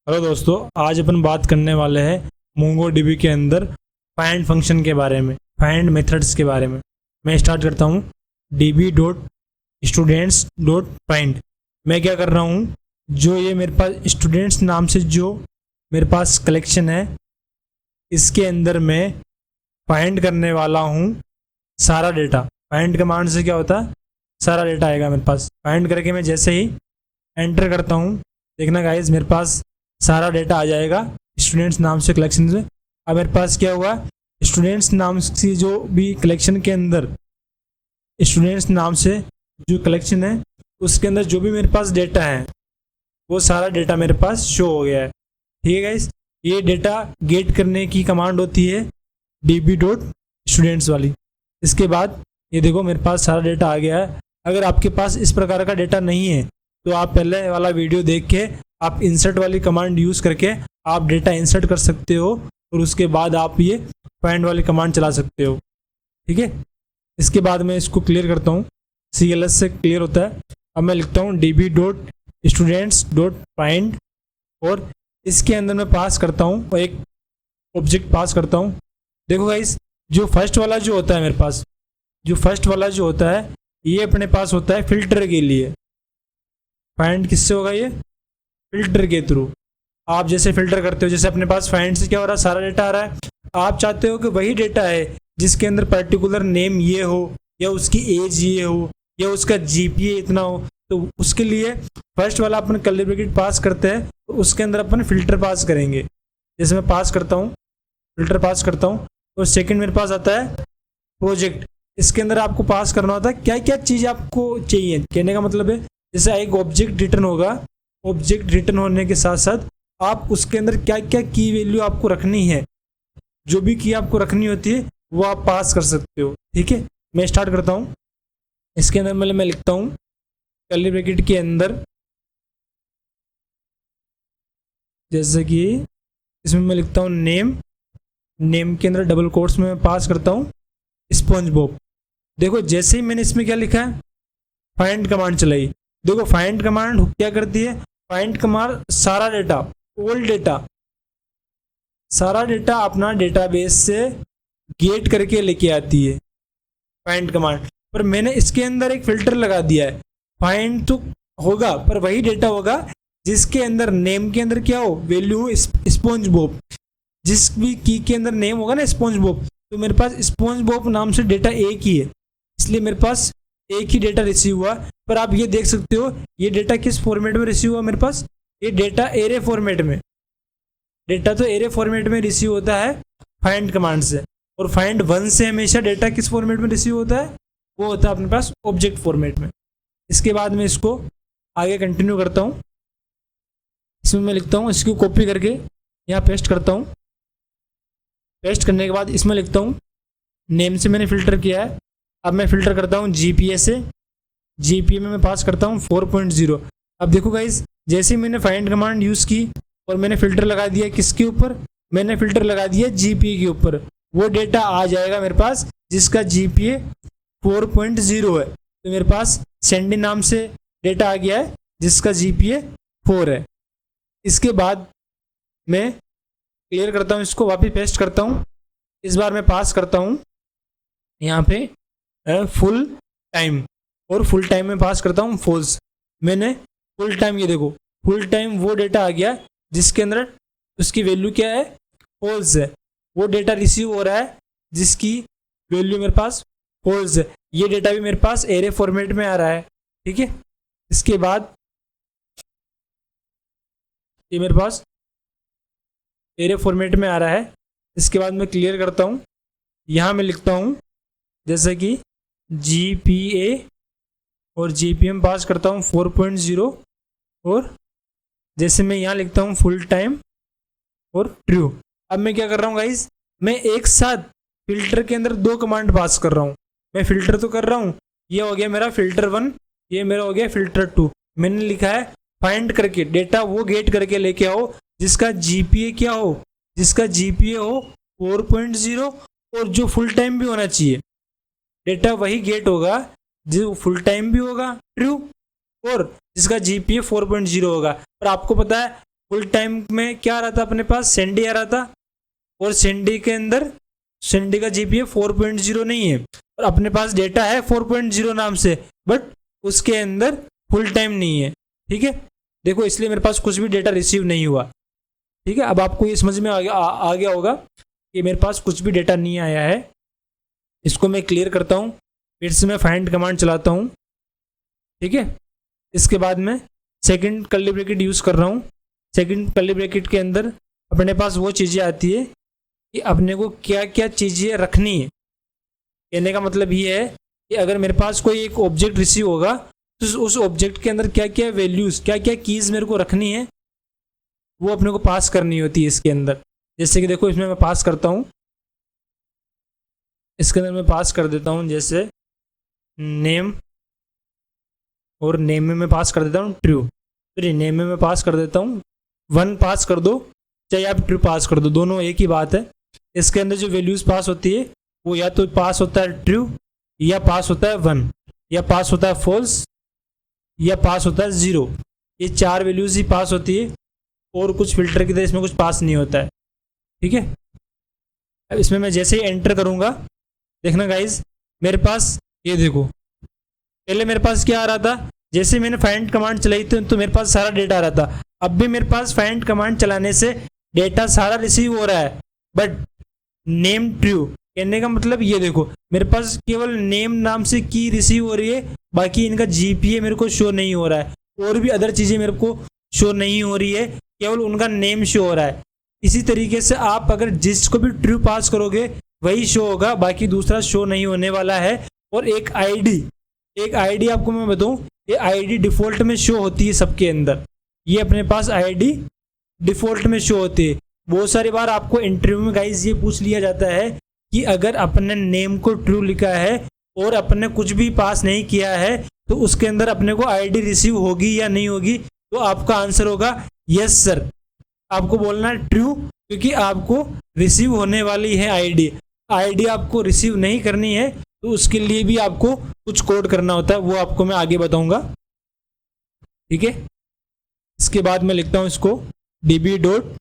Hello दोस्तों, आज अपन बात करने वाले हैं मोंगोडीबी के अंदर फाइंड फंक्शन के बारे में, फाइंड मेथड्स के बारे में। मैं स्टार्ट करता हूँ db dot students dot find. मैं क्या कर रहा हूँ, जो ये मेरे पास स्टूडेंट्स नाम से जो मेरे पास कलेक्शन है, इसके अंदर मैं फाइंड करने वाला हूँ सारा डेटा। फाइंड कमांड से क्या होता है, सारा डेटा आएगा मेरे पास। फाइंड करके मैं जैसे ही एंटर करता हूँ, देखना गाइज मेरे पास सारा डेटा आ जाएगा स्टूडेंट्स नाम से कलेक्शन से। अब मेरे पास क्या हुआ, स्टूडेंट्स नाम से जो भी कलेक्शन के अंदर, स्टूडेंट्स नाम से जो कलेक्शन है उसके अंदर जो भी मेरे पास डेटा है वो सारा डेटा मेरे पास शो हो गया है। ठीक है गाइज, ये डेटा गेट करने की कमांड होती है db डॉट स्टूडेंट्स वाली। इसके बाद ये देखो मेरे पास सारा डेटा आ गया है। अगर आपके पास इस प्रकार का डेटा नहीं है तो आप पहले वाला वीडियो देख के आप इंसर्ट वाली कमांड यूज़ करके आप डेटा इंसर्ट कर सकते हो और उसके बाद आप ये फाइंड वाली कमांड चला सकते हो। ठीक है, इसके बाद मैं इसको क्लियर करता हूँ, CLS से क्लियर होता है। अब मैं लिखता हूँ db dot students dot find और इसके अंदर मैं पास करता हूँ और एक ऑब्जेक्ट पास करता हूँ। देखो गाइस, जो फर्स्ट वाला जो होता है मेरे पास, जो फर्स्ट वाला जो होता है ये अपने पास होता है फिल्टर के लिए। फाइंड किससे होगा, ये फिल्टर के थ्रू। आप जैसे फिल्टर करते हो, जैसे अपने पास फाइंड से क्या हो रहा है, सारा डेटा आ रहा है। आप चाहते हो कि वही डेटा है जिसके अंदर पर्टिकुलर नेम ये हो या उसकी एज ये हो या उसका GPA इतना हो, तो उसके लिए फर्स्ट वाला अपन कर्ली ब्रैकेट पास करते हैं तो उसके अंदर अपन फिल्टर पास करेंगे। जैसे मैं पास करता हूँ, फिल्टर पास करता हूँ और सेकंड मेरे पास आता है प्रोजेक्ट। इसके अंदर आपको पास करना होता है क्या क्या चीज़ आपको चाहिए। कहने का मतलब है जैसे एक ऑब्जेक्ट रिटर्न होगा, ऑब्जेक्ट रिटर्न होने के साथ साथ आप उसके अंदर क्या क्या की वैल्यू आपको रखनी है, जो भी की आपको रखनी होती है वो आप पास कर सकते हो। ठीक है, मैं स्टार्ट करता हूँ। इसके अंदर मैं लिखता हूँ कर्ली ब्रैकेट के अंदर, जैसे कि इसमें मैं लिखता हूँ नेम, नेम के अंदर डबल कोट्स में मैं पास करता हूँ स्पंज बॉब। देखो जैसे ही मैंने इसमें क्या लिखा है, फाइंड कमांड चलाई। देखो फाइंड कमांड क्या करती है, फाइंड कमांड सारा डेटा, ओल्ड डेटा, सारा डेटा अपना डेटाबेस से गेट करके लेके आती है फाइंड कमांड। पर मैंने इसके अंदर एक फिल्टर लगा दिया है। फाइंड तो होगा पर वही डेटा होगा जिसके अंदर नेम के अंदर क्या हो, वैल्यू हो स्पंज बॉब। जिस भी की के अंदर नेम होगा ना स्पंज बॉब, तो मेरे पास स्पंज बॉब नाम से डेटा एक ही है, इसलिए मेरे पास एक ही डेटा रिसीव हुआ। पर आप ये देख सकते हो ये डेटा किस फॉर्मेट में रिसीव हुआ मेरे पास, ये डेटा एरे फॉर्मेट में। डेटा तो एरे फॉर्मेट में रिसीव होता है फाइंड कमांड से, और फाइंड 1 से हमेशा डेटा किस फॉर्मेट में रिसीव होता है, वो होता है अपने पास ऑब्जेक्ट फॉर्मेट में। इसके बाद मैं इसको आगे कंटिन्यू करता हूँ। इसमें मैं लिखता हूँ, इसको कॉपी करके यहाँ पेस्ट करता हूँ। पेस्ट करने के बाद इसमें लिखता हूँ नेम से मैंने फिल्टर किया है। अब मैं फिल्टर करता हूँ GPA से, GPA में मैं पास करता हूँ 4.0। अब देखो गाइज, जैसे ही मैंने फाइंड कमांड यूज़ की और मैंने फिल्टर लगा दिया किसके ऊपर, मैंने फिल्टर लगा दिया GPA के ऊपर, वो डेटा आ जाएगा मेरे पास जिसका GPA 4.0 है। तो मेरे पास सैंडी नाम से डेटा आ गया है जिसका GPA 4 है। इसके बाद मैं क्लियर करता हूँ, इसको वापस पेस्ट करता हूँ। इस बार मैं पास करता हूँ यहाँ पे फुल टाइम, और फुल टाइम में पास करता हूँ फॉल्स। मैंने फुल टाइम, ये देखो फुल टाइम वो डेटा आ गया जिसके अंदर उसकी वैल्यू क्या है, फॉल्स है। वो डेटा रिसीव हो रहा है जिसकी वैल्यू मेरे पास फॉल्स है। ये डेटा भी मेरे पास एरे फॉर्मेट में आ रहा है। ठीक है, इसके बाद ये मेरे पास एरे फॉर्मेट में आ रहा है। इसके बाद मैं क्लियर करता हूँ, यहाँ मैं लिखता हूँ जैसे कि GPA और GPM पास करता हूँ 4.0, और जैसे मैं यहाँ लिखता हूँ फुल टाइम और ट्रू। अब मैं क्या कर रहा हूँ गाइज, मैं एक साथ फिल्टर के अंदर 2 कमांड पास कर रहा हूँ। मैं फिल्टर तो कर रहा हूँ, ये हो गया मेरा फिल्टर 1, ये मेरा हो गया फिल्टर 2। मैंने लिखा है फाइंड करके डेटा वो गेट करके लेके आओ जिसका GPA क्या हो, जिसका GPA हो 4.0 और जो फुल टाइम भी होना चाहिए। डेटा वही गेट होगा जो फुल टाइम भी होगा ट्रू, और जिसका GPA 4.0 होगा। पर आपको पता है फुल टाइम में क्या आ रहा था अपने पास, सैंडी आ रहा था, और सैंडी के अंदर सैंडी का जीपीए 4.0 नहीं है, और अपने पास डेटा है 4.0 नाम से, बट उसके अंदर फुल टाइम नहीं है। ठीक है, देखो इसलिए मेरे पास कुछ भी डेटा रिसीव नहीं हुआ। ठीक है, अब आपको ये समझ में आ गया होगा कि मेरे पास कुछ भी डेटा नहीं आया है। इसको मैं क्लियर करता हूँ, फिर से मैं फाइंड कमांड चलाता हूँ। ठीक है, इसके बाद मैं सेकंड कर्ली ब्रैकेट यूज़ कर रहा हूँ। सेकंड कर्ली ब्रैकेट के अंदर अपने पास वो चीज़ें आती है कि अपने को क्या क्या चीज़ें रखनी है। कहने का मतलब ये है कि अगर मेरे पास कोई एक ऑब्जेक्ट रिसीव होगा तो उस ऑब्जेक्ट के अंदर क्या क्या वैल्यूज़, क्या क्या कीज़ मेरे को रखनी है, वो अपने को पास करनी होती है इसके अंदर। जैसे कि देखो इसमें मैं पास करता हूँ, इसके अंदर मैं पास कर देता हूँ जैसे नेम, और नेम में मैं पास कर देता हूँ ट्रू। फिर नेम में मैं पास कर देता हूँ 1 पास कर दो, चाहे आप ट्रू पास कर दो, दोनों एक ही बात है। इसके अंदर जो वैल्यूज़ पास होती है वो या तो पास होता है ट्रू, या पास होता है 1, या पास होता है फॉल्स, या पास होता है 0। ये 4 वैल्यूज़ ही पास होती है, और कुछ फिल्टर की तरह इसमें कुछ पास नहीं होता है। ठीक है, अब इसमें मैं जैसे ही एंटर करूँगा, देखना गाइज मेरे पास ये देखो, पहले मेरे पास क्या आ रहा था, जैसे मैंने फाइंड कमांड चलाई थी तो मेरे पास सारा डेटा आ रहा था। अब भी मेरे पास फाइंड कमांड चलाने से डेटा सारा रिसीव हो रहा है, बट नेम ट्रू। कहने का मतलब ये देखो मेरे पास केवल नेम नाम से की रिसीव हो रही है, बाकी इनका जीपीए मेरे को शो नहीं हो रहा है, और भी अदर चीज़ें मेरे को शो नहीं हो रही है, केवल उनका नेम शो हो रहा है। इसी तरीके से आप अगर जिसको भी ट्रू पास करोगे वही शो होगा, बाकी दूसरा शो नहीं होने वाला है। और एक आईडी आपको मैं बताऊं, ये आईडी डिफॉल्ट में शो होती है सबके अंदर। ये अपने पास आईडी डिफॉल्ट में शो होती है। बहुत सारी बार आपको इंटरव्यू में गाइज ये पूछ लिया जाता है कि अगर अपने नेम को ट्रू लिखा है और अपने कुछ भी पास नहीं किया है तो उसके अंदर अपने को आईडी रिसीव होगी या नहीं होगी, तो आपका आंसर होगा यस सर। आपको बोलना है ट्रू, क्योंकि आपको रिसीव होने वाली है आईडी आपको रिसीव नहीं करनी है तो उसके लिए भी आपको कुछ कोड करना होता है, वो आपको मैं आगे बताऊंगा। ठीक है, इसके बाद मैं लिखता हूं इसको db डॉट,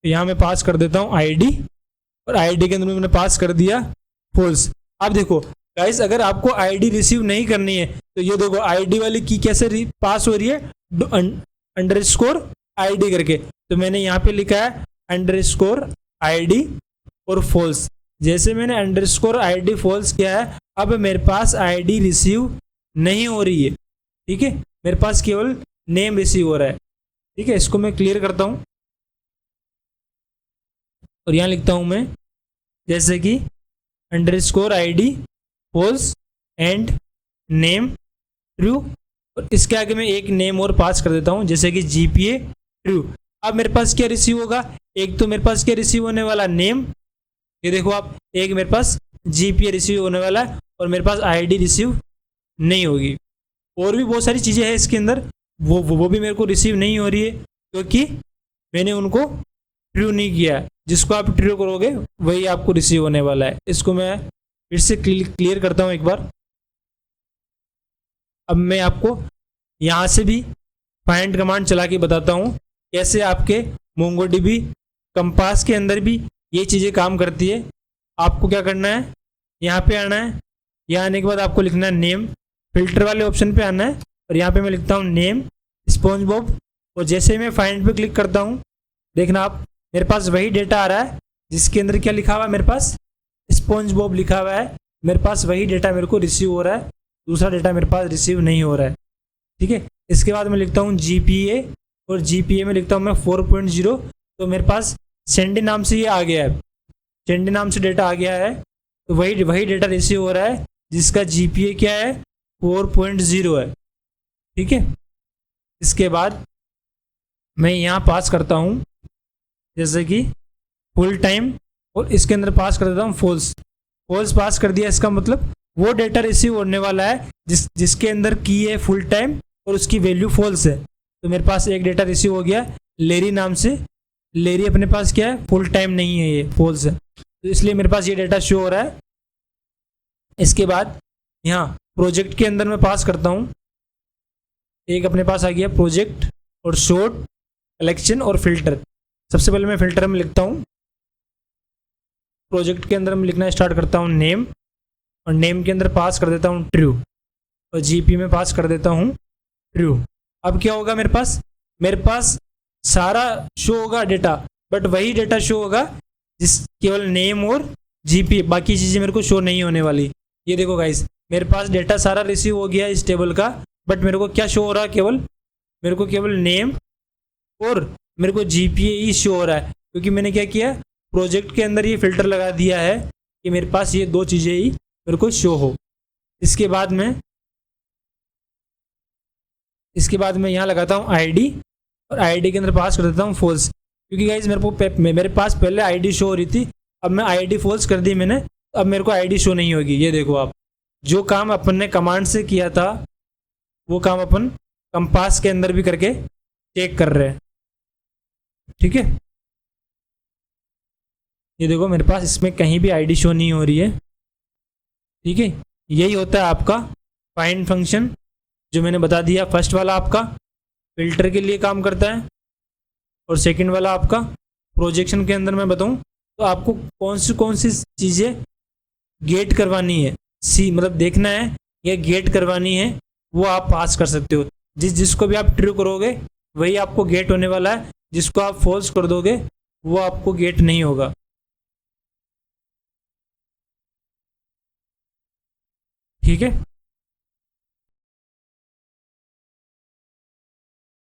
यहां मैं पास कर देता हूं आईडी, और आईडी के अंदर मैंने पास कर दिया फॉल्स। अब देखो गाइस, अगर आपको आईडी रिसीव नहीं करनी है तो ये देखो आईडी वाली की कैसे पास हो रही है, अंडरस्कोर आईडी करके। तो मैंने यहाँ पे लिखा है अंडरस्कोर आईडी और फॉल्स। जैसे मैंने अंडरस्कोर आईडी फॉल्स किया है, अब मेरे पास आईडी रिसीव नहीं हो रही है। ठीक है, मेरे पास केवल नेम रिसीव हो रहा है। ठीक है, इसको मैं क्लियर करता हूँ और यहाँ लिखता हूँ मैं जैसे कि underscore ID false and name true, और इसके आगे मैं एक नेम और पास कर देता हूँ जैसे कि जीपीए ट्रू। अब मेरे पास क्या रिसीव होगा, एक तो मेरे पास क्या रिसीव होने वाला नेम, ये देखो आप, एक मेरे पास जीपीए रिसीव होने वाला है और मेरे पास आईडी रिसीव नहीं होगी। और भी बहुत सारी चीज़ें हैं इसके अंदर, वो भी मेरे को रिसीव नहीं हो रही है क्योंकि मैंने उनको ट्रू नहीं किया। जिसको आप ट्रू करोगे वही आपको रिसीव होने वाला है। इसको मैं फिर से क्लियर करता हूँ एक बार। अब मैं आपको यहाँ से भी फाइंड कमांड चला के बताता हूँ कैसे आपके मोंगोडीबी कंपास के अंदर भी ये चीज़ें काम करती है। आपको क्या करना है, यहाँ पे आना है, यहाँ आने के बाद आपको लिखना है नेम, फिल्टर वाले ऑप्शन पे आना है और यहाँ पे मैं लिखता हूँ नेम स्पॉन्ज बॉब। और जैसे मैं फाइंड पे क्लिक करता हूँ, देखना आप, मेरे पास वही डेटा आ रहा है जिसके अंदर क्या लिखा हुआ है, मेरे पास स्पॉन्ज बॉब लिखा हुआ है। मेरे पास वही डेटा मेरे को रिसीव हो रहा है, दूसरा डेटा मेरे पास रिसीव नहीं हो रहा है। ठीक है, इसके बाद मैं लिखता हूँ जीपीए, और जीपीए में लिखता हूँ मैं 4.0। तो मेरे पास सेंडी नाम से ये आ गया है, सेंडी नाम से डेटा आ गया है, तो वही डेटा रिसीव हो रहा है जिसका जीपीए क्या है, 4.0 है। ठीक है, इसके बाद मैं यहाँ पास करता हूँ जैसे कि फुल टाइम, और इसके अंदर पास कर देता हूँ फॉल्स। फॉल्स पास कर दिया, इसका मतलब वो डेटा रिसीव होने वाला है जिसके अंदर की है फुल टाइम और उसकी वैल्यू फॉल्स है। तो मेरे पास एक डेटा रिसीव हो गया लेरी नाम से, लेरी अपने पास क्या है, फुल टाइम नहीं है, ये फॉल्स है, तो इसलिए मेरे पास ये डेटा शो हो रहा है। इसके बाद यहाँ प्रोजेक्ट के अंदर मैं पास करता हूँ, एक अपने पास आ गया प्रोजेक्ट और शॉर्ट कलेक्शन और फिल्टर। सबसे पहले मैं फिल्टर में लिखता हूँ, प्रोजेक्ट के अंदर मैं लिखना स्टार्ट करता हूँ नेम, और नेम के अंदर पास कर देता हूँ ट्रू, और जीपी में पास कर देता हूँ ट्रू। अब क्या होगा मेरे पास सारा शो होगा डेटा, बट वही डेटा शो होगा जिस केवल नेम और जीपी, बाकी चीज़ें मेरे को शो नहीं होने वाली। ये देखो गाइस, मेरे पास डेटा सारा रिसीव हो गया इस टेबल का, बट मेरे को क्या शो हो रहा है, मेरे को केवल नेम और मेरे को जीपीए ही शो हो रहा है, क्योंकि मैंने क्या किया, प्रोजेक्ट के अंदर ये फिल्टर लगा दिया है कि मेरे पास ये दो चीज़ें ही मेरे को शो हो। इसके बाद मैं यहाँ लगाता हूँ आईडी, और आईडी के अंदर पास कर देता हूँ फॉल्स, क्योंकि गाइज मेरे पास पहले आईडी शो हो रही थी, अब मैं आईडी फॉल्स कर दी मैंने, अब मेरे को आईडी शो नहीं होगी। ये देखो आप, जो काम अपन ने कमांड से किया था वो काम अपन कंपास के अंदर भी करके चेक कर रहे हैं। ठीक है, ये देखो मेरे पास इसमें कहीं भी आईडी शो नहीं हो रही है। ठीक है, यही होता है आपका फाइंड फंक्शन, जो मैंने बता दिया। फर्स्ट वाला आपका फिल्टर के लिए काम करता है, और सेकंड वाला आपका प्रोजेक्शन के अंदर मैं बताऊं तो आपको कौन सी चीज़ें गेट करवानी है, मतलब देखना है या गेट करवानी है, वो आप पास कर सकते हो। जिसको भी आप ट्रू करोगे वही आपको गेट होने वाला है, जिसको आप फॉल्स कर दोगे वो आपको गेट नहीं होगा। ठीक है।